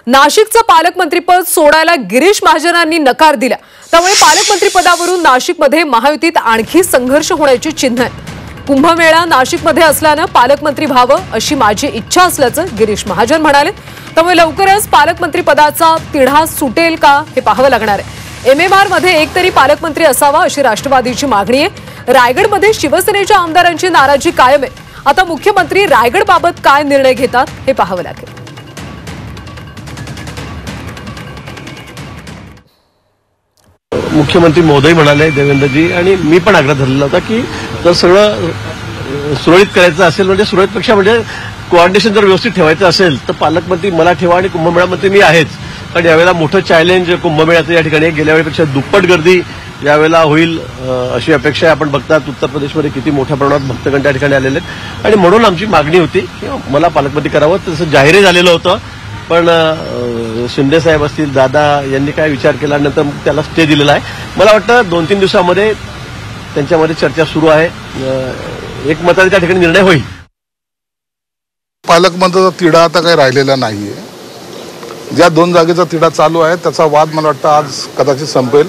नाशिकचं पालकमंत्रीपद सोडायला गिरीश महाजनांनी नकार दिला। त्यामुळे पालकमंत्रीपदावरून नाशिकमध्ये महायुतीत आणखी संघर्ष होण्याची चिन्ह आहेत। कुंभमेळा नाशिकमध्ये असल्याने पालकमंत्री व्हावं अशी माझी इच्छा असल्याचं गिरीश महाजन म्हणाले। त्यामुळे लवकरच पालकमंत्रीपदाचा तिढा सुटेल का हे पाहावं लागणार आहे। एमएमआर मध्ये एक तरी पालकमंत्री असावा अशी राष्ट्रवादीची मागणी आहे। रायगडमध्ये शिवसेनेच्या आमदारांची नाराजी कायम आहे। आता मुख्यमंत्री रायगडबाबत काय निर्णय घेतात हे पाहावं लागेल। मुख्यमंत्री महोदय म्हणाले देवेंद्रजी आणि मी पण आग्रह धरलेला होता की जर सगळं सुरळीत करायचं असेल म्हणजे सुरळीतपेक्षा म्हणजे कोऑर्डिनेशन जर व्यवस्थित ठेवायचं असेल तर पालकमंत्री मला ठेवा आणि कुंभमेळ्यामध्ये मी आहेच। कारण यावेळेला मोठं चॅलेंज कुंभमेळ्याचं या ठिकाणी गेल्या वेळेपेक्षा दुप्पट गर्दी यावेळेला होईल अशी अपेक्षा आहे। आपण बघतात उत्तर प्रदेशमध्ये किती मोठ्या प्रमाणात भक्तगण त्या ठिकाणी आलेले आहेत आणि म्हणून आमची मागणी होती की मला पालकमंत्री करावं। तसं जाहीर झालेलं होतं पण शिंदे साहेब असतील दादा यांनी काय विचार केल्यानंतर त्याला स्टे दिलेला आहे। मला वाटतं 2-3 दिवसामध्ये त्यांच्यामध्ये चर्चा सुरू आहे। एकमताने त्या ठिकाणी निर्णय होईल। पालकमंत्र्याचा तिढा आता काही राहिलेला नाहीये। ज्या 2 जागेचा तिढा चालू आहे त्याचा वाद मला वाटतं आज कदाचित संपेल,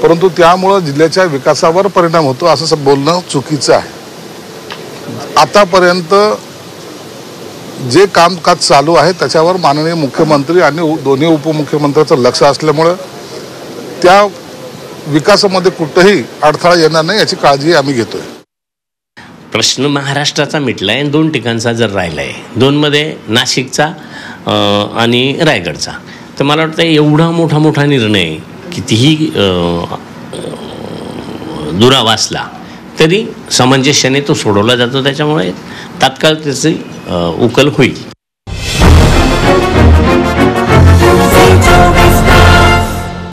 परंतु त्यामुळे जिल्ह्याच्या विकासावर परिणाम होतो असं बोलणं चुकीचं आहे। आतापर्यंत जे कामकाज चालू आहे त्याच्यावर माननीय मुख्यमंत्री आणि दोन्ही उपमुख्यमंत्र्यांचं लक्ष असल्यामुळे त्या विकासामध्ये कुठेही अडथळा येणार नाही याची काळजी आम्ही घेतोय। प्रश्न महाराष्ट्राचा मिटलाय, 2 ठिकाणचा जर राहिलाय, 2 मध्ये नाशिकचा आणि रायगडचा। तर मला वाटतं एवढा मोठा निर्णय कितीही दुरावा असला तरी सामंजस्याने तो सोडवला जातो। त्याच्यामुळे तात्काळ त्याची उकल होईल।